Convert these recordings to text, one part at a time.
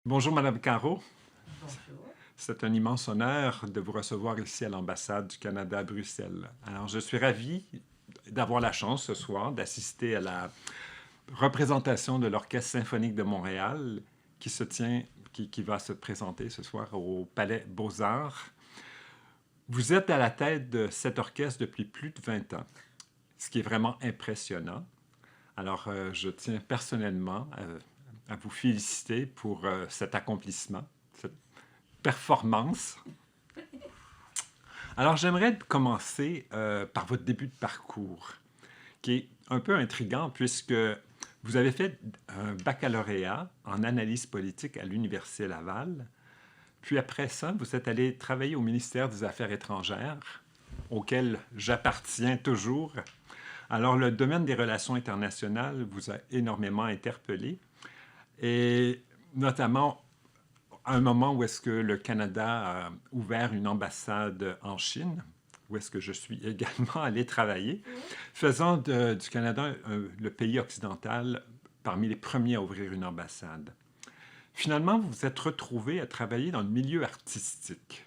Bonjour, Madame Caro. Bonjour. C'est un immense honneur de vous recevoir ici à l'ambassade du Canada à Bruxelles. Alors, je suis ravi d'avoir la chance ce soir d'assister à la représentation de l'Orchestre symphonique de Montréal qui se tient, qui va se présenter ce soir au Palais Beaux-Arts. Vous êtes à la tête de cet orchestre depuis plus de 20 ans, ce qui est vraiment impressionnant. Alors, je tiens personnellement à vous féliciter pour cet accomplissement, cette performance. Alors, j'aimerais commencer par votre début de parcours, qui est un peu intriguant puisque vous avez fait un baccalauréat en analyse politique à l'Université Laval. Puis après ça, vous êtes allé travailler au ministère des Affaires étrangères, auquel j'appartiens toujours. Alors, le domaine des relations internationales vous a énormément interpellé, et notamment à un moment où est-ce que le Canada a ouvert une ambassade en Chine, où est-ce que je suis également allé travailler, faisant du Canada le pays occidental parmi les premiers à ouvrir une ambassade. Finalement, vous vous êtes retrouvé à travailler dans le milieu artistique.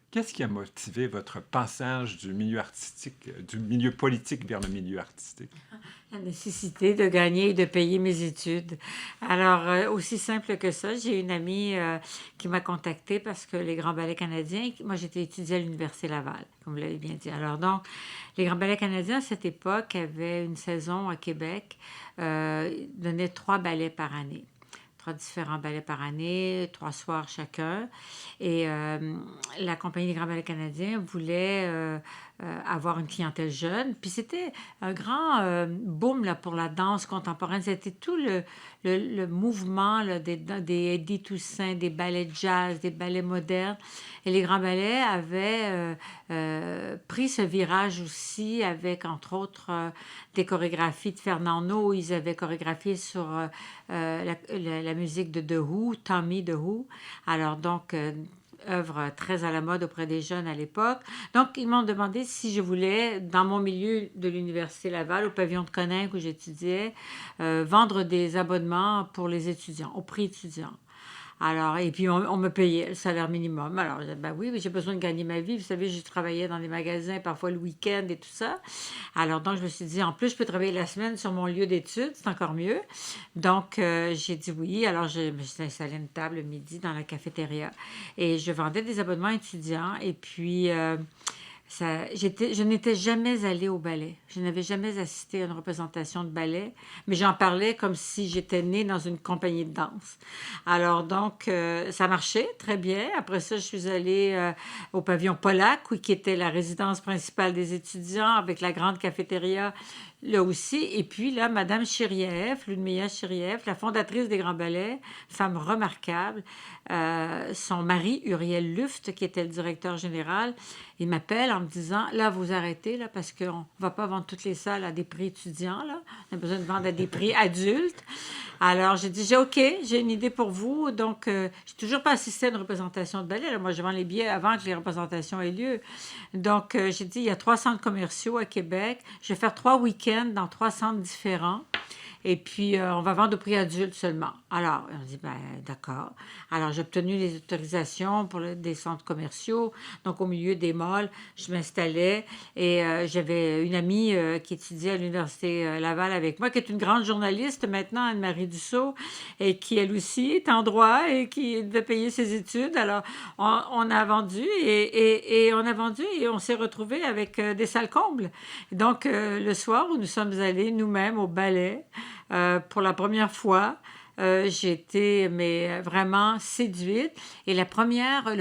Qu'est-ce qui a motivé votre passage du milieu artistique, du milieu politique vers le milieu artistique? La nécessité de gagner et de payer mes études. Alors, aussi simple que ça, j'ai une amie qui m'a contactée parce que les Grands Ballets canadiens, moi j'étais étudiée à l'Université Laval, comme vous l'avez bien dit. Alors donc, les Grands Ballets canadiens, à cette époque, avaient une saison à Québec, donnaient 3 ballets par année. 3 différents ballets par année, 3 soirs chacun. Et la compagnie des Grands Ballets canadiens voulait avoir une clientèle jeune. Puis c'était un grand boom là, pour la danse contemporaine. C'était tout le mouvement là, des Eddie Toussaint, des ballets de jazz, des ballets modernes. Et les Grands Ballets avaient pris ce virage aussi avec, entre autres, des chorégraphies de Fernando. Ils avaient chorégraphié sur la musique de The Who, Tommy The Who. Alors donc, œuvre très à la mode auprès des jeunes à l'époque. Donc, ils m'ont demandé si je voulais, dans mon milieu de l'Université Laval, au pavillon de Coninck où j'étudiais, vendre des abonnements pour les étudiants, au prix étudiant. Alors, et puis on me payait le salaire minimum. Alors, ben oui, j'ai besoin de gagner ma vie. Vous savez, je travaillais dans des magasins, parfois le week-end et tout ça. Alors, donc, je me suis dit, en plus, je peux travailler la semaine sur mon lieu d'études, c'est encore mieux. Donc, j'ai dit oui. Alors, je me suis installé une table le midi dans la cafétéria et je vendais des abonnements étudiants. Et puis, je n'étais jamais allée au ballet. Je n'avais jamais assisté à une représentation de ballet, mais j'en parlais comme si j'étais née dans une compagnie de danse. Alors donc, ça marchait très bien. Après ça, je suis allée au pavillon Polac, qui était la résidence principale des étudiants, avec la grande cafétéria là aussi. Et puis là, Madame Chirieff, Ludmilla Chirieff, la fondatrice des Grands Ballets, femme remarquable, son mari, Uriel Luft, qui était le directeur général, il m'appelle en me disant, là, vous arrêtez, là, parce qu'on ne va pas vendre toutes les salles à des prix étudiants, là. On a besoin de vendre à des prix adultes. Alors, j'ai dit, OK, j'ai une idée pour vous. Donc, j'ai toujours pas assisté à une représentation de ballet. Là. Moi, je vends les billets avant que les représentations aient lieu. Donc, j'ai dit, il y a 3 centres commerciaux à Québec. Je vais faire 3 week-ends dans 3 centres différents. Et puis, on va vendre au prix adulte seulement. Alors, on dit, ben, d'accord. Alors, j'ai obtenu les autorisations pour des centres commerciaux. Donc, au milieu des malls, je m'installais et j'avais une amie qui étudiait à l'Université Laval avec moi, qui est une grande journaliste maintenant, Anne-Marie Dussault, et qui, elle aussi, est en droit et qui devait payer ses études. Alors, on a vendu et on a vendu et on s'est retrouvés avec des salles combles. Donc, le soir où nous sommes allés nous-mêmes au ballet, pour la première fois, j'ai été mais vraiment séduite. Et le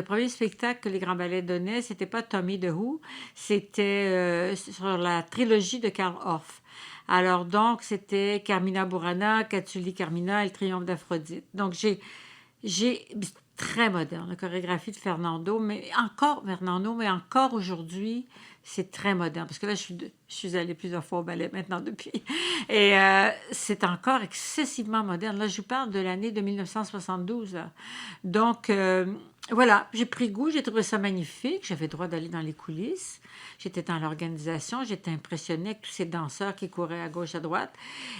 premier spectacle que les Grands Ballets donnaient, c'était pas Tommy The Who, c'était sur la trilogie de Karl Orff. Alors donc, c'était Carmina Burana, Catulle Carmina et le Triomphe d'Aphrodite. Donc j'ai très moderne. La chorégraphie de Fernando, mais encore aujourd'hui, c'est très moderne. Parce que là, je suis allée plusieurs fois au ballet maintenant depuis. Et c'est encore excessivement moderne. Là, je vous parle de l'année de 1972. Là. Donc, voilà, j'ai pris goût, j'ai trouvé ça magnifique. J'avais le droit d'aller dans les coulisses. J'étais dans l'organisation, j'étais impressionnée avec tous ces danseurs qui couraient à gauche, à droite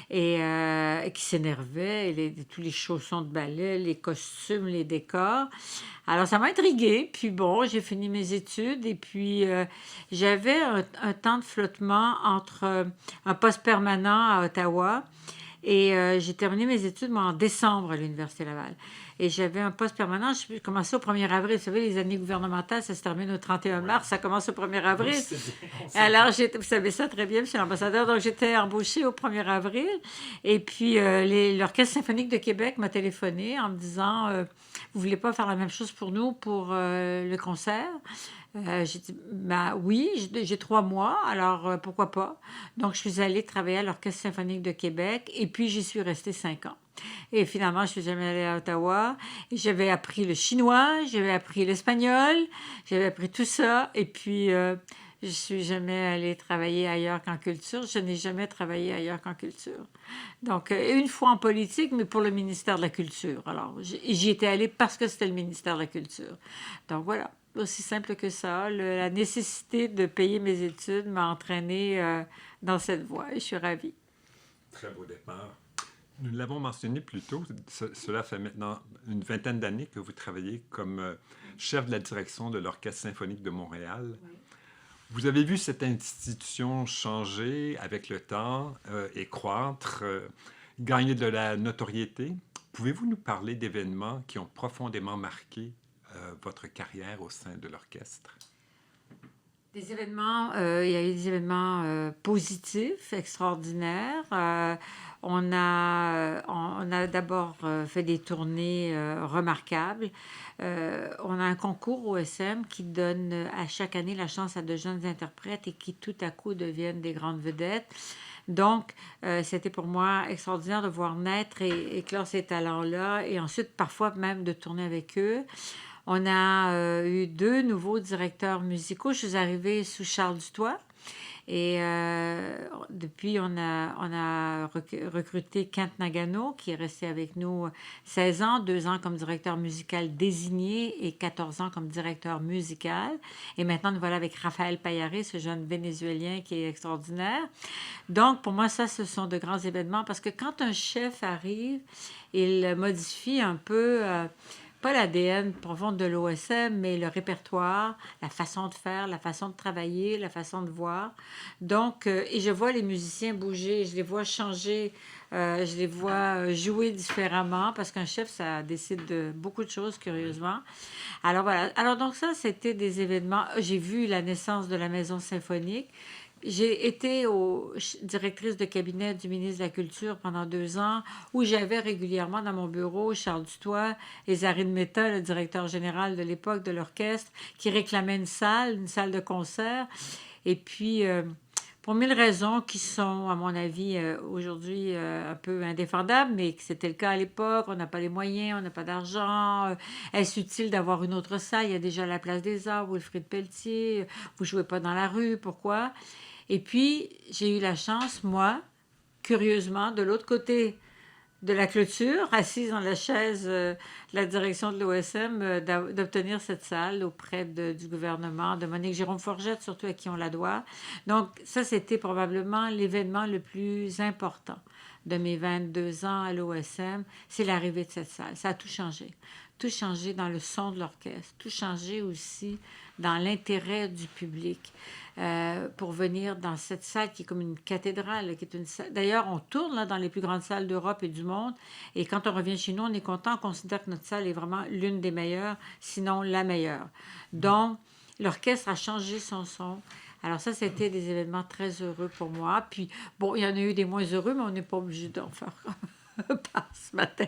et qui s'énervaient, et tous les chaussons de ballet, les costumes, les décors. Alors, ça m'a intriguée. Puis bon, j'ai fini mes études et puis j'avais un temps de flottement entre un poste permanent à Ottawa et j'ai terminé mes études, moi, en décembre à l'Université Laval. Et j'avais un poste permanent. Je commençais au 1er avril. Vous savez, les années gouvernementales, ça se termine au 31 mars. Ça commence au 1er avril. Alors, vous savez ça très bien, monsieur l'ambassadeur. Donc, j'étais embauchée au 1er avril. Et puis, l'Orchestre symphonique de Québec m'a téléphoné en me disant vous voulez pas faire la même chose pour nous pour le concert? J'ai dit, ben oui, j'ai 3 mois, alors pourquoi pas? Donc, je suis allée travailler à l'Orchestre symphonique de Québec et puis j'y suis restée 5 ans. Et finalement, je suis jamais allée à Ottawa. Et j'avais appris le chinois, j'avais appris l'espagnol, j'avais appris tout ça. Et puis, je suis jamais allée travailler ailleurs qu'en culture. Je n'ai jamais travaillé ailleurs qu'en culture. Donc, une fois en politique, mais pour le ministère de la Culture. Alors, j'y étais allée parce que c'était le ministère de la Culture. Donc, voilà. Aussi simple que ça. La nécessité de payer mes études m'a entraînée dans cette voie et je suis ravie. Très beau départ. Nous l'avons mentionné plus tôt, cela fait maintenant une vingtaine d'années que vous travaillez comme chef de la direction de l'Orchestre symphonique de Montréal. Oui. Vous avez vu cette institution changer avec le temps et croître, gagner de la notoriété. Pouvez-vous nous parler d'événements qui ont profondément marqué votre carrière au sein de l'orchestre? Des événements, il y a eu des événements positifs, extraordinaires. On a d'abord fait des tournées remarquables. On a un concours au SM qui donne à chaque année la chance à de jeunes interprètes et qui tout à coup deviennent des grandes vedettes. Donc, c'était pour moi extraordinaire de voir naître et éclore ces talents-là et ensuite parfois même de tourner avec eux. On a eu 2 nouveaux directeurs musicaux. Je suis arrivée sous Charles Dutoit. Et depuis, on a recruté Kent Nagano, qui est resté avec nous 16 ans, 2 ans comme directeur musical désigné et 14 ans comme directeur musical. Et maintenant, nous voilà avec Raphaël Payaré, ce jeune Vénézuélien qui est extraordinaire. Donc, pour moi, ça, ce sont de grands événements parce que quand un chef arrive, il modifie un peu... pas l'ADN profond de l'OSM, mais le répertoire, la façon de faire, la façon de travailler, la façon de voir. Donc, et je vois les musiciens bouger, je les vois changer, je les vois jouer différemment, parce qu'un chef, ça décide de beaucoup de choses, curieusement. Alors voilà. Alors donc ça, c'était des événements. J'ai vu la naissance de la Maison symphonique. J'ai été directrice de cabinet du ministre de la Culture pendant 2 ans, où j'avais régulièrement dans mon bureau Charles Dutoit et Zarine Mehta, le directeur général de l'époque de l'orchestre, qui réclamait une salle de concert. Et puis, pour 1000 raisons qui sont, à mon avis, aujourd'hui un peu indéfendables, mais que c'était le cas à l'époque, on n'a pas les moyens, on n'a pas d'argent. Est-ce utile d'avoir une autre salle? Il y a déjà la Place des Arts, Wilfrid Pelletier, vous ne jouez pas dans la rue, pourquoi? Et puis, j'ai eu la chance, moi, curieusement, de l'autre côté de la clôture, assise dans la chaise de la direction de l'OSM, d'obtenir cette salle auprès du gouvernement, de Monique Jérôme-Forgette, surtout à qui on la doit. Donc, ça, c'était probablement l'événement le plus important de mes 22 ans à l'OSM, c'est l'arrivée de cette salle. Ça a tout changé. Tout changé dans le son de l'orchestre, tout changé aussi dans l'intérêt du public pour venir dans cette salle qui est comme une cathédrale, qui est une salle... D'ailleurs, on tourne là, dans les plus grandes salles d'Europe et du monde, et quand on revient chez nous, on est content, on considère que notre salle est vraiment l'une des meilleures, sinon la meilleure. Donc, l'orchestre a changé son son. Alors ça, c'était des événements très heureux pour moi. Puis, bon, il y en a eu des moins heureux, mais on n'est pas obligé d'en faire part ce matin.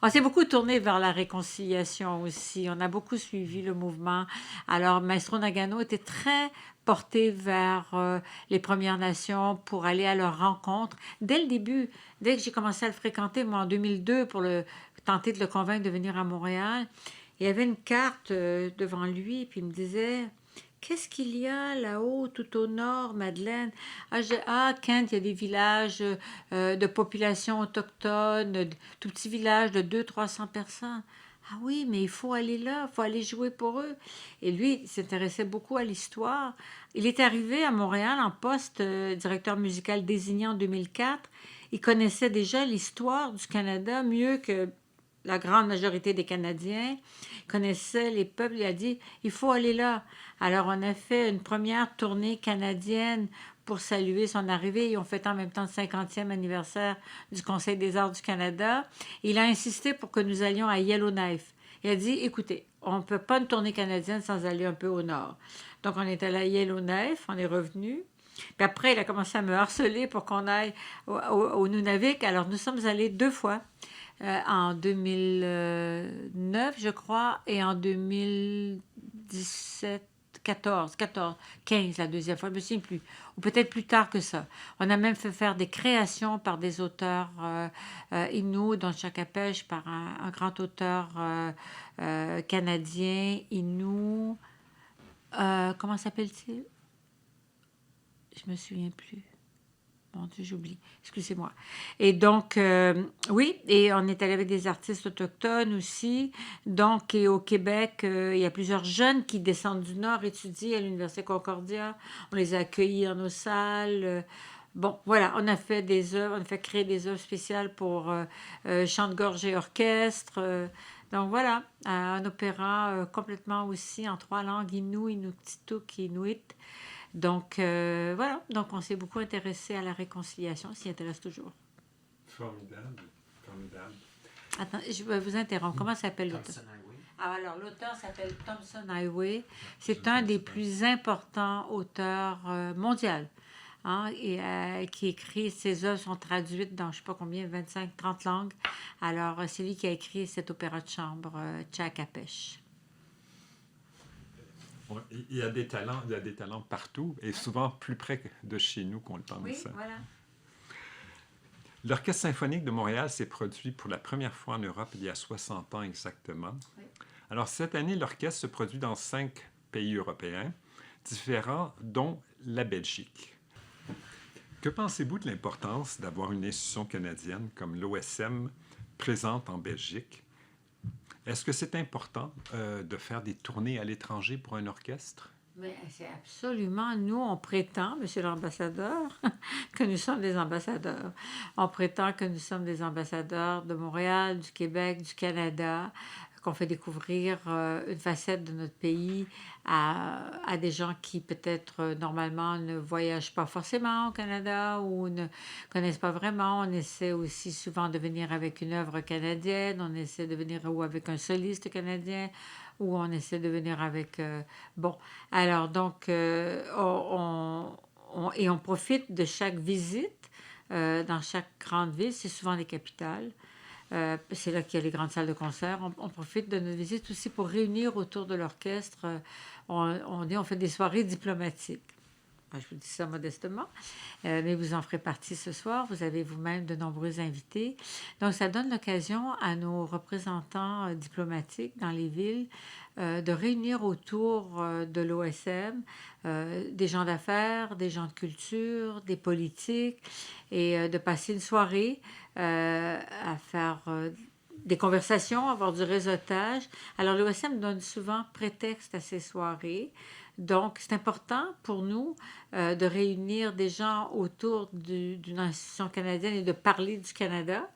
On s'est beaucoup tourné vers la réconciliation aussi. On a beaucoup suivi le mouvement. Alors, Maestro Nagano était très porté vers les Premières Nations pour aller à leur rencontre. Dès le début, dès que j'ai commencé à le fréquenter, moi, en 2002, pour le tenté de le convaincre de venir à Montréal. Il y avait une carte devant lui, puis il me disait, qu'est-ce qu'il y a là-haut, tout au nord, Madeleine? Kent, il y a des villages de population autochtone, tout petits villages de 200-300 personnes. Ah oui, mais il faut aller là, il faut aller jouer pour eux. Et lui, il s'intéressait beaucoup à l'histoire. Il est arrivé à Montréal en poste directeur musical désigné en 2004. Il connaissait déjà l'histoire du Canada mieux que la grande majorité des Canadiens. Il connaissait les peuples. Il a dit, il faut aller là. Alors, on a fait une première tournée canadienne pour saluer son arrivée. Ils ont fait en même temps le 50e anniversaire du Conseil des arts du Canada. Il a insisté pour que nous allions à Yellowknife. Il a dit, écoutez, on ne peut pas une tournée canadienne sans aller un peu au nord. Donc, on est allé à Yellowknife, on est revenu. Puis après, il a commencé à me harceler pour qu'on aille au Nunavik. Alors, nous sommes allés 2 fois, en 2009, je crois, et en 2017, 15 la deuxième fois, je ne me souviens plus, ou peut-être plus tard que ça. On a même fait faire des créations par des auteurs inuits, dont Chakapèche, par un grand auteur canadien, inou. Comment s'appelle-t-il? Je me souviens plus. Mon Dieu, j'oublie. Excusez-moi. Et donc, oui, et on est allé avec des artistes autochtones aussi. Donc, et au Québec, il y a plusieurs jeunes qui descendent du Nord étudier à l'Université Concordia. On les a accueillis dans nos salles. Bon, voilà, on a fait des œuvres, on a fait créer des œuvres spéciales pour chant de gorge et orchestre. Donc voilà, un opéra complètement aussi en 3 langues, Innu, Inuktitut, Inuit. Donc voilà, donc on s'est beaucoup intéressé à la réconciliation, on s'y intéresse toujours. Formidable, formidable. Attends, je vais vous interrompre. Comment s'appelle l'auteur? Thompson Highway. Ah, alors, l'auteur s'appelle Thompson Highway. C'est un des plus importants auteurs mondiaux. Hein, et, qui écrit, ses œuvres sont traduites dans je ne sais pas combien, 25-30 langues. Alors, c'est lui qui a écrit cet opéra de chambre, Chakapèche. Il y a des talents partout, et souvent plus près de chez nous qu'on le pense. Oui, voilà. L'Orchestre symphonique de Montréal s'est produit pour la première fois en Europe il y a 60 ans exactement. Oui. Alors cette année, l'orchestre se produit dans 5 pays européens différents, dont la Belgique. Que pensez-vous de l'importance d'avoir une institution canadienne comme l'OSM présente en Belgique? Est-ce que c'est important de faire des tournées à l'étranger pour un orchestre? Mais c'est absolument, nous, on prétend, Monsieur l'ambassadeur, que nous sommes des ambassadeurs. On prétend que nous sommes des ambassadeurs de Montréal, du Québec, du Canada, qu'on fait découvrir une facette de notre pays à des gens qui peut-être normalement ne voyagent pas forcément au Canada ou ne connaissent pas vraiment. On essaie aussi souvent de venir avec une œuvre canadienne, on essaie de venir ou avec un soliste canadien, ou on essaie de venir avec... bon, alors donc, et on profite de chaque visite dans chaque grande ville, c'est souvent les capitales. C'est là qu'il y a les grandes salles de concert. On profite de notre visite aussi pour réunir autour de l'orchestre. On fait des soirées diplomatiques. Je vous dis ça modestement, mais vous en ferez partie ce soir. Vous avez vous-même de nombreux invités. Donc, ça donne l'occasion à nos représentants diplomatiques dans les villes de réunir autour de l'OSM des gens d'affaires, des gens de culture, des politiques, et de passer une soirée à faire des conversations, avoir du réseautage. Alors, l'OSM donne souvent prétexte à ces soirées. Donc, c'est important pour nous de réunir des gens autour d'une institution canadienne et de parler du Canada.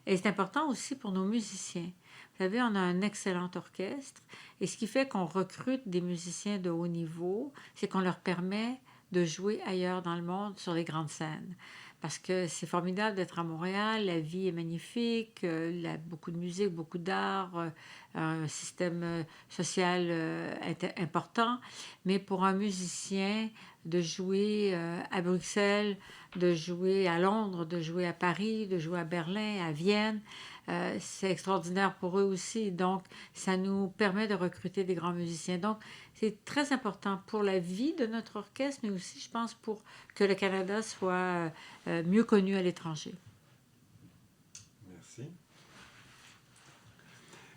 Et c'est important aussi pour nos musiciens. Vous savez, on a un excellent orchestre. Et ce qui fait qu'on recrute des musiciens de haut niveau, c'est qu'on leur permet de jouer ailleurs dans le monde sur les grandes scènes. Parce que c'est formidable d'être à Montréal, la vie est magnifique, il y a beaucoup de musique, beaucoup d'art, un système social important. Mais pour un musicien, de jouer à Bruxelles, de jouer à Londres, de jouer à Paris, de jouer à Berlin, à Vienne, c'est extraordinaire pour eux aussi. Donc, ça nous permet de recruter des grands musiciens. Donc, c'est très important pour la vie de notre orchestre, mais aussi, je pense, pour que le Canada soit mieux connu à l'étranger. Merci.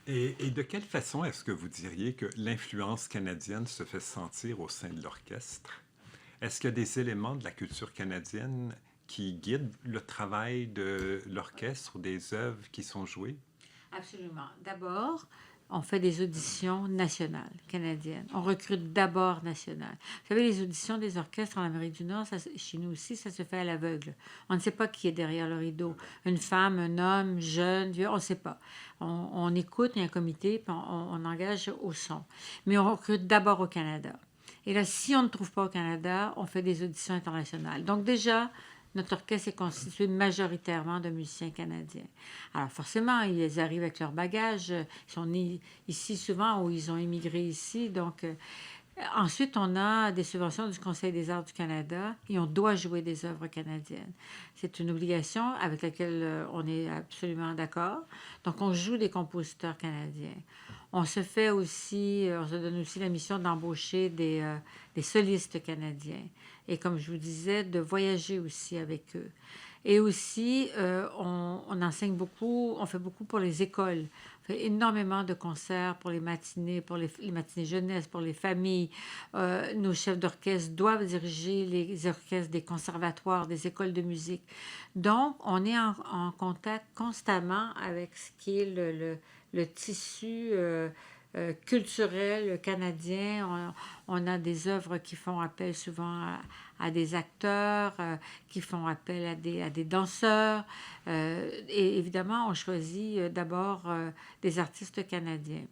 Et de quelle façon est-ce que vous diriez que l'influence canadienne se fait sentir au sein de l'orchestre? Est-ce qu'il y a des éléments de la culture canadienne qui guident le travail de l'orchestre ou des œuvres qui sont jouées? Absolument. D'abord, on fait des auditions nationales canadiennes. On recrute d'abord national. Vous savez, les auditions des orchestres en Amérique du Nord, chez nous aussi, ça se fait à l'aveugle. On ne sait pas qui est derrière le rideau. Une femme, un homme, jeune, vieux, on ne sait pas. On écoute, il y a un comité, puis on engage au son. Mais on recrute d'abord au Canada. Et là, si on ne trouve pas au Canada, on fait des auditions internationales. Donc déjà, notre orchestre est constitué majoritairement de musiciens canadiens. Alors forcément, ils arrivent avec leur bagage. Ils sont nés ici souvent ou ils ont immigré ici. Donc ensuite, on a des subventions du Conseil des arts du Canada et on doit jouer des œuvres canadiennes. C'est une obligation avec laquelle on est absolument d'accord. Donc on joue des compositeurs canadiens. On se fait aussi, on se donne aussi la mission d'embaucher des solistes canadiens. Et comme je vous disais, de voyager aussi avec eux. Et aussi, on enseigne beaucoup, on fait beaucoup pour les écoles. On fait énormément de concerts pour les matinées, pour les matinées jeunesse, pour les familles. Nos chefs d'orchestre doivent diriger les orchestres des conservatoires, des écoles de musique. Donc, on est en contact constamment avec ce qui est le tissu culturel canadien. On a des œuvres qui font appel souvent à des acteurs, qui font appel à des danseurs. Et évidemment, on choisit d'abord des artistes canadiens.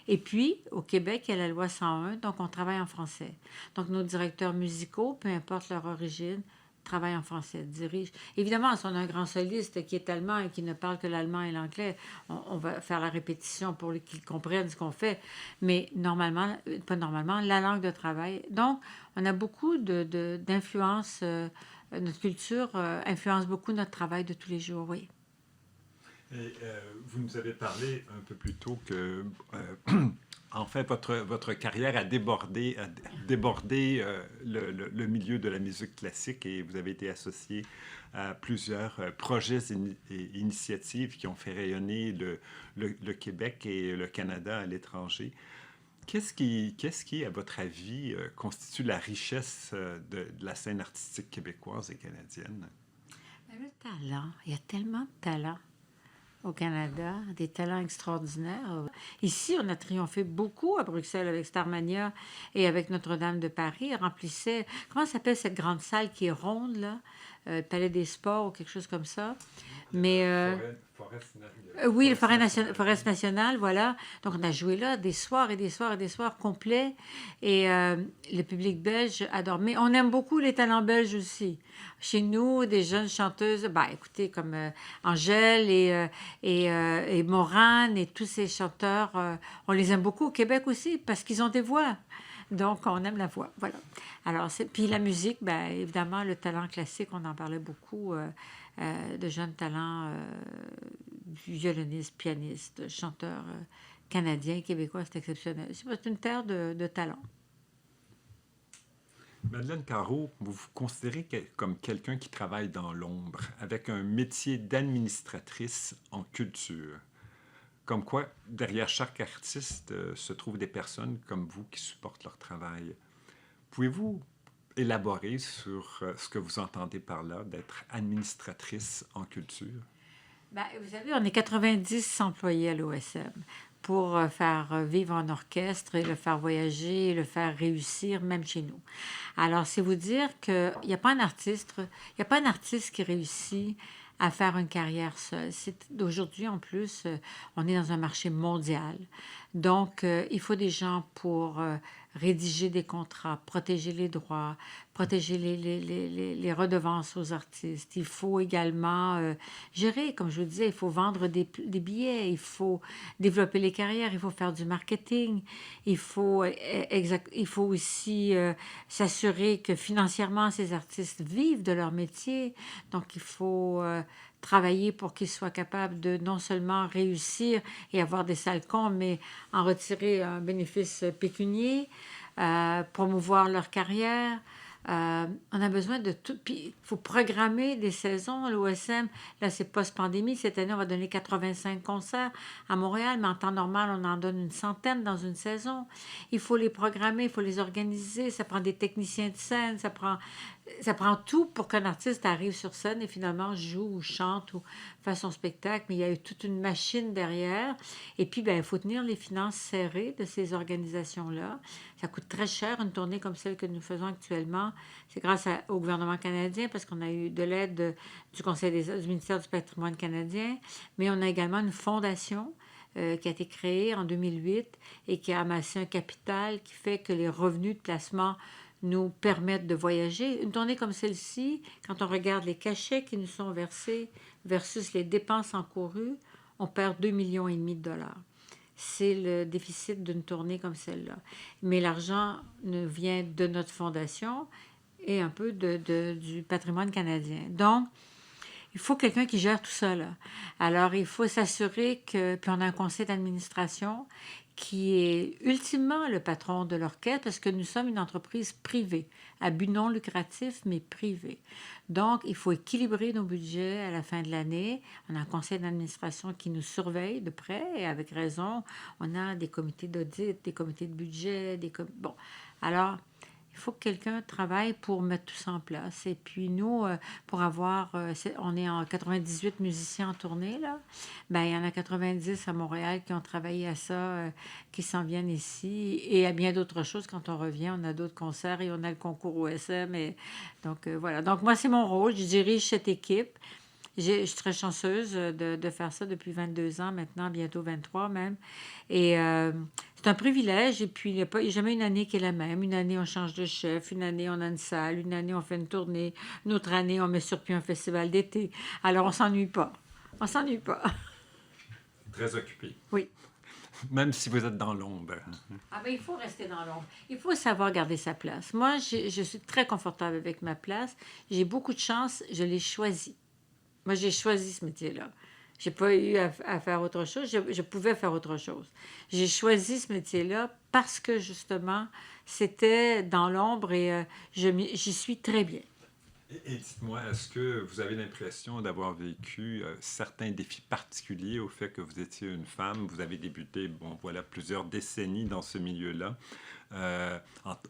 Et puis, au Québec, il y a la loi 101, donc on travaille en français. Donc, nos directeurs musicaux, peu importe leur origine, travaillent en français, dirigent. Évidemment, si on a un grand soliste qui est allemand et qui ne parle que l'allemand et l'anglais, on va faire la répétition pour qu'ils comprennent ce qu'on fait. Mais normalement, pas normalement, la langue de travail. Donc, on a beaucoup d'influence. Notre culture influence beaucoup notre travail de tous les jours, oui. Et vous nous avez parlé un peu plus tôt que, en fait, votre carrière a débordé le milieu de la musique classique et vous avez été associé à plusieurs projets et initiatives qui ont fait rayonner le Québec et le Canada à l'étranger. Qu'est-ce qui, à votre avis, constitue la richesse de la scène artistique québécoise et canadienne? Le talent, il y a tellement de talent au Canada, des talents extraordinaires. Ici, on a triomphé beaucoup à Bruxelles avec Starmania et avec Notre-Dame de Paris. On remplissait, comment s'appelle cette grande salle qui est ronde, là? Le Palais des Sports ou quelque chose comme ça. Mais oui, le Forest national, voilà. Donc, on a joué là des soirs et des soirs et des soirs complets. Et le public belge adore. Mais on aime beaucoup les talents belges aussi. Chez nous, des jeunes chanteuses, bah, écoutez, comme Angèle et Morane et tous ces chanteurs, on les aime beaucoup au Québec aussi parce qu'ils ont des voix. Donc, on aime la voix. Voilà. Alors, puis la musique, ben, évidemment, le talent classique, on en parlait beaucoup, de jeunes talents, violonistes, pianistes, chanteurs canadiens, québécois, c'est exceptionnel. C'est une terre de talent. Madeleine Carreau, vous vous considérez comme quelqu'un qui travaille dans l'ombre, avec un métier d'administratrice en culture. Comme quoi, derrière chaque artiste se trouvent des personnes comme vous qui supportent leur travail. Pouvez-vous élaborer sur ce que vous entendez par là, d'être administratrice en culture? Ben, vous savez, on est 90 employés à l'OSM pour faire vivre un orchestre et le faire voyager et le faire réussir, même chez nous. Alors, c'est vous dire qu'il n'y a pas un artiste, il y a pas un artiste qui réussit à faire une carrière seule. D'aujourd'hui, en plus, on est dans un marché mondial. Donc, il faut des gens pour rédiger des contrats, protéger les droits, protéger les redevances aux artistes. Il faut également gérer, comme je vous disais, il faut vendre des billets, il faut développer les carrières, il faut faire du marketing, il faut aussi s'assurer que financièrement, ces artistes vivent de leur métier. Donc, il faut travailler pour qu'ils soient capables de non seulement réussir et avoir des salles comptes, mais en retirer un bénéfice pécunier, promouvoir leur carrière. On a besoin de tout. Puis, il faut programmer des saisons. L'OSM, là, c'est post-pandémie. Cette année, on va donner 85 concerts à Montréal, mais en temps normal, on en donne une centaine dans une saison. Il faut les programmer, il faut les organiser. Ça prend des techniciens de scène, ça prend tout pour qu'un artiste arrive sur scène et finalement joue ou chante ou fasse son spectacle. Mais il y a eu toute une machine derrière. Et puis, ben, il faut tenir les finances serrées de ces organisations-là. Ça coûte très cher, une tournée comme celle que nous faisons actuellement. C'est grâce au gouvernement canadien parce qu'on a eu de l'aide du du ministère du patrimoine canadien. Mais on a également une fondation qui a été créée en 2008 et qui a amassé un capital qui fait que les revenus de placement nous permettent de voyager. Une tournée comme celle-ci, quand on regarde les cachets qui nous sont versés versus les dépenses encourues, on perd 2,5 millions de dollars. C'est le déficit d'une tournée comme celle-là. Mais l'argent nous vient de notre fondation et un peu du patrimoine canadien. Donc, il faut quelqu'un qui gère tout ça, là. Alors, il faut s'assurer que... Puis on a un conseil d'administration qui est ultimement le patron de l'orchestre parce que nous sommes une entreprise privée, à but non lucratif, mais privée. Donc, il faut équilibrer nos budgets à la fin de l'année. On a un conseil d'administration qui nous surveille de près et avec raison. On a des comités d'audit, des comités de budget, Bon, alors... Il faut que quelqu'un travaille pour mettre tout ça en place. Et puis nous, pour avoir... on est en 98 musiciens en tournée, là. Ben, il y en a 90 à Montréal qui ont travaillé à ça, qui s'en viennent ici. Et à bien d'autres choses, quand on revient, on a d'autres concerts et on a le concours OSM. Et donc, voilà. Donc, moi, c'est mon rôle. Je dirige cette équipe. Je suis très chanceuse de faire ça depuis 22 ans maintenant, bientôt 23 même. Et c'est un privilège. Et puis, il n'y a jamais une année qui est la même. Une année, on change de chef. Une année, on a une salle. Une année, on fait une tournée. Une autre année, on met sur pied un festival d'été. Alors, on s'ennuie pas. On s'ennuie pas. Très occupé. Oui. Même si vous êtes dans l'ombre. Ah ben, il faut rester dans l'ombre. Il faut savoir garder sa place. Moi, je suis très confortable avec ma place. J'ai beaucoup de chance. Je l'ai choisie. Moi, j'ai choisi ce métier-là. J'ai pas eu à faire autre chose. Je pouvais faire autre chose. J'ai choisi ce métier-là parce que, justement, c'était dans l'ombre et j'y suis très bien. Et dites-moi, est-ce que vous avez l'impression d'avoir vécu certains défis particuliers au fait que vous étiez une femme? Vous avez débuté, bon, voilà, plusieurs décennies dans ce milieu-là,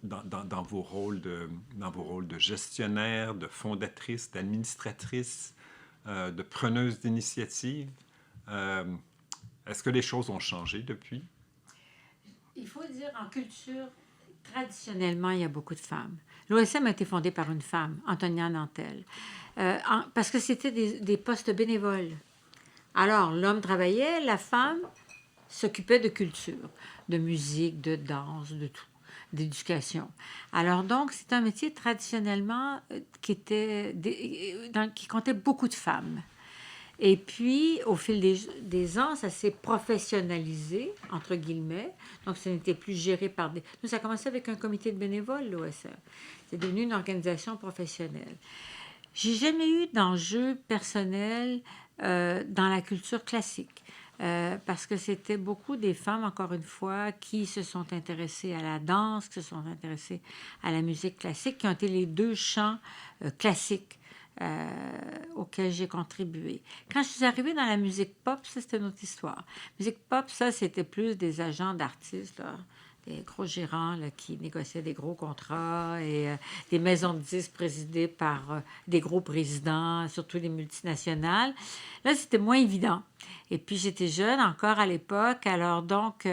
dans vos rôles de gestionnaire, de fondatrice, d'administratrice, de preneuse d'initiative. Est-ce que les choses ont changé depuis? Il faut dire, en culture, traditionnellement, il y a beaucoup de femmes. L'OSM a été fondé par une femme, Antonia Nantel, parce que c'était des postes bénévoles. Alors, l'homme travaillait, la femme s'occupait de culture, de musique, de danse, de tout, d'éducation. Alors donc, c'est un métier traditionnellement qui comptait beaucoup de femmes. Et puis, au fil des ans, ça s'est professionnalisé, entre guillemets. Donc, ça n'était plus géré par des... Nous, ça a commencé avec un comité de bénévoles, l'OSM. C'est devenu une organisation professionnelle. J'ai jamais eu d'enjeu personnel dans la culture classique. Parce que c'était beaucoup des femmes, encore une fois, qui se sont intéressées à la danse, qui se sont intéressées à la musique classique, qui ont été les deux champs classiques auxquels j'ai contribué. Quand je suis arrivée dans la musique pop, ça, c'était une autre histoire. Musique pop, ça, c'était plus des agents d'artistes, là, des gros gérants là, qui négociaient des gros contrats et des maisons de disques présidées par des gros présidents, surtout les multinationales. Là, c'était moins évident. Et puis, j'étais jeune encore à l'époque, alors donc,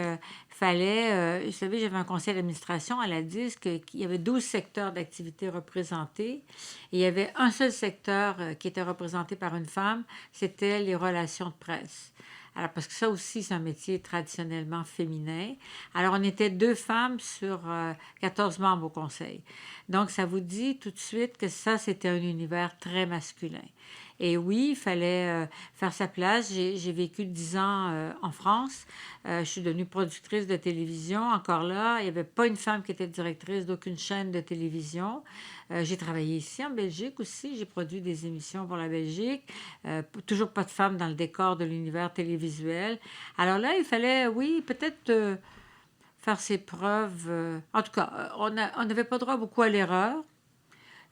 fallait... vous savez, j'avais un conseil d'administration à la disque, il y avait 12 secteurs d'activité représentés. Et il y avait un seul secteur qui était représenté par une femme, c'était les relations de presse. Alors, parce que ça aussi, c'est un métier traditionnellement féminin. Alors, on était 2 femmes sur 14 membres au conseil. Donc, ça vous dit tout de suite que ça, c'était un univers très masculin. Et oui, il fallait faire sa place. J'ai vécu 10 ans en France. Je suis devenue productrice de télévision. Encore là, il n'y avait pas une femme qui était directrice d'aucune chaîne de télévision. J'ai travaillé ici en Belgique aussi. J'ai produit des émissions pour la Belgique. Toujours pas de femmes dans le décor de l'univers télévisuel. Alors là, il fallait, oui, peut-être faire ses preuves. En tout cas, on n'avait pas droit beaucoup à l'erreur.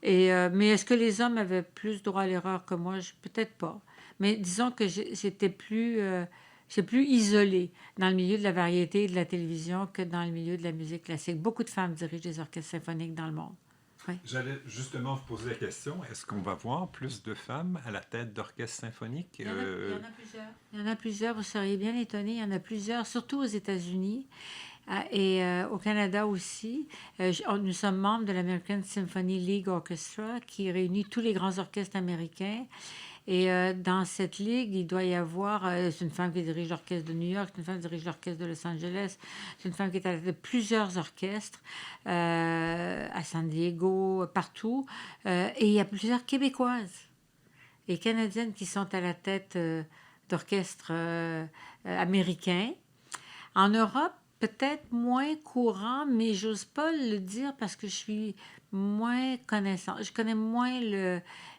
Mais est-ce que les hommes avaient plus droit à l'erreur que moi? Peut-être pas. Mais disons que j'ai plus isolée dans le milieu de la variété et de la télévision que dans le milieu de la musique classique. Beaucoup de femmes dirigent des orchestres symphoniques dans le monde. Oui. J'allais justement vous poser la question, est-ce qu'on va voir plus de femmes à la tête d'orchestre symphonique? Il y en a plusieurs. Il y en a plusieurs, vous seriez bien étonnés. Il y en a plusieurs, surtout aux États-Unis et au Canada aussi. Nous sommes membres de l'American Symphony League Orchestra qui réunit tous les grands orchestres américains. Et dans cette ligue, il doit y avoir, c'est une femme qui dirige l'orchestre de New York, c'est une femme qui dirige l'orchestre de Los Angeles, c'est une femme qui est à la tête de plusieurs orchestres à San Diego, partout. Et il y a plusieurs Québécoises et Canadiennes qui sont à la tête d'orchestres américains. En Europe, peut-être moins courant, mais j'ose pas le dire parce que je suis moins connaissante. Je connais moins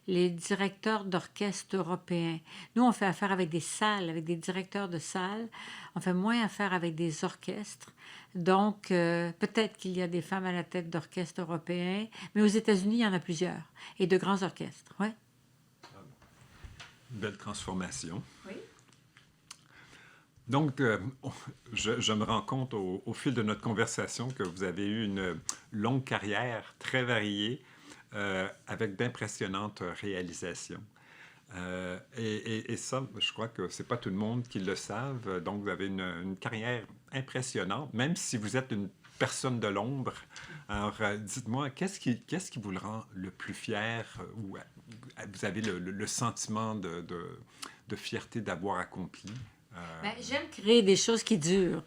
les directeurs d'orchestre européens. Nous, on fait affaire avec des salles, avec des directeurs de salles. On fait moins affaire avec des orchestres. Donc, peut-être qu'il y a des femmes à la tête d'orchestres européens, mais aux États-Unis, il y en a plusieurs. Et de grands orchestres, oui. Belle transformation. Oui. Donc, je me rends compte au fil de notre conversation que vous avez eu une longue carrière très variée avec d'impressionnantes réalisations. Et ça, je crois que c'est pas tout le monde qui le savent. Donc, vous avez une carrière impressionnante, même si vous êtes une personne de l'ombre. Alors, dites-moi, qu'est-ce qui vous le rend le plus fier ou vous avez le sentiment de fierté d'avoir accompli? Ben, j'aime créer des choses qui durent.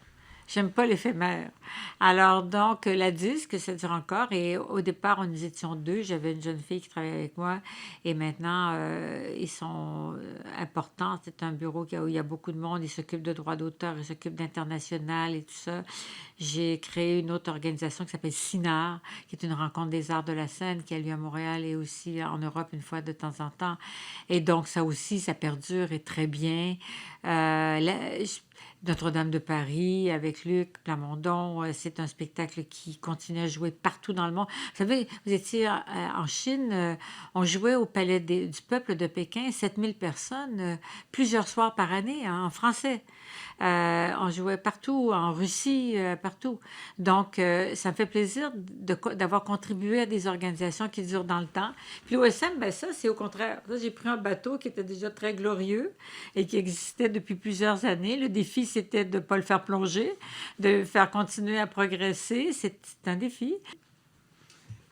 J'aime pas l'éphémère. Alors, donc, la disque, ça dure encore. Et au départ, nous étions deux. J'avais une jeune fille qui travaillait avec moi. Et maintenant, ils sont importants. C'est un bureau où il y a beaucoup de monde. Ils s'occupent de droits d'auteur, ils s'occupent d'international et tout ça. J'ai créé une autre organisation qui s'appelle CINAR, qui est une rencontre des arts de la scène qui a lieu à Montréal et aussi en Europe une fois de temps en temps. Et donc, ça aussi, ça perdure et très bien. Notre-Dame de Paris avec Luc Plamondon, c'est un spectacle qui continue à jouer partout dans le monde. Vous savez, vous étiez en Chine, on jouait au Palais du Peuple de Pékin, 7000 personnes, plusieurs soirs par année, hein, en français. On jouait partout, en Russie, partout. Donc, ça me fait plaisir d'avoir contribué à des organisations qui durent dans le temps. Puis l'OSM, ben ça, c'est au contraire. Ça, j'ai pris un bateau qui était déjà très glorieux et qui existait depuis plusieurs années. Le défi, c'était de ne pas le faire plonger, de faire continuer à progresser. C'est un défi.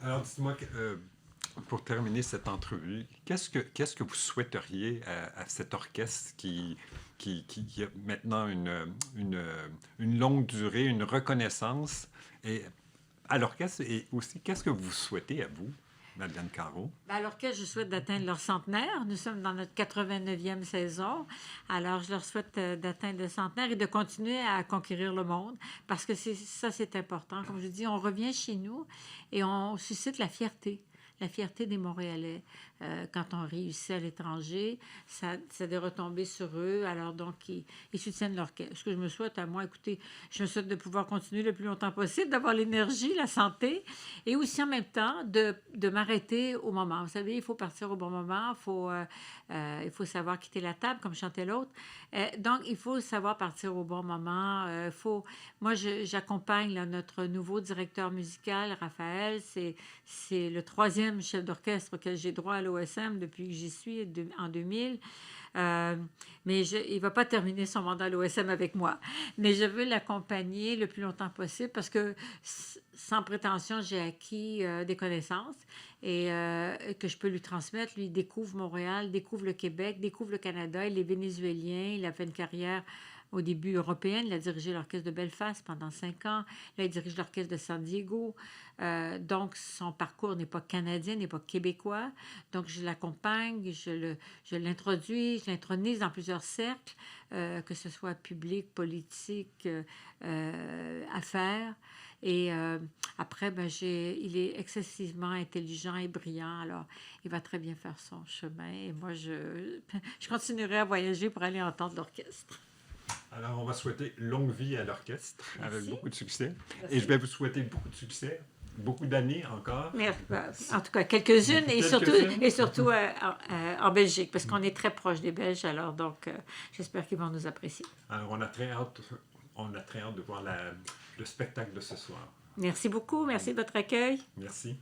Alors, dites-moi, pour terminer cette entrevue, qu'est-ce que vous souhaiteriez à cet orchestre qui a maintenant une longue durée, une reconnaissance, et à l'orchestre, et aussi, qu'est-ce que vous souhaitez à vous, Madeleine Carreau? À l'orchestre, je souhaite d'atteindre leur centenaire. Nous sommes dans notre 89e saison. Alors, je leur souhaite d'atteindre le centenaire et de continuer à conquérir le monde parce que ça, c'est important. Comme je dis, on revient chez nous et on suscite la fierté des Montréalais. Quand on réussit à l'étranger, ça a des retombées sur eux. Alors, donc, ils soutiennent l'orchestre. Ce que je me souhaite à moi, écoutez, je me souhaite de pouvoir continuer le plus longtemps possible, d'avoir l'énergie, la santé, et aussi en même temps de m'arrêter au moment. Vous savez, il faut partir au bon moment, il faut savoir quitter la table, comme chantait l'autre. Donc, il faut savoir partir au bon moment. Moi, j'accompagne là, notre nouveau directeur musical, Raphaël. C'est le troisième chef d'orchestre auquel j'ai droit à l'OSM depuis que j'y suis en 2000. Mais il ne va pas terminer son mandat à l'OSM avec moi. Mais je veux l'accompagner le plus longtemps possible parce que, sans prétention, j'ai acquis des connaissances et que je peux lui transmettre. Lui, il découvre Montréal, découvre le Québec, découvre le Canada. Il est vénézuélien. Il a fait une carrière au début européenne. Il a dirigé l'orchestre de Belfast pendant 5 ans. Là, il dirige l'orchestre de San Diego. Donc, son parcours n'est pas canadien, n'est pas québécois. Donc, je l'accompagne, je l'introduis, je l'intronise dans plusieurs cercles, que ce soit public, politique, affaires. Et après, il est excessivement intelligent et brillant. Alors, il va très bien faire son chemin. Et moi, je continuerai à voyager pour aller entendre l'orchestre. Alors, on va souhaiter longue vie à l'orchestre avec beaucoup de succès. Merci. Et je vais vous souhaiter beaucoup de succès beaucoup d'années encore. Merci. En tout cas, quelques-unes Quelques-unes. et surtout en Belgique, parce qu'on est très proche des Belges, alors donc j'espère qu'ils vont nous apprécier. Alors, on a très hâte de voir le spectacle de ce soir. Merci beaucoup, merci de votre accueil. Merci.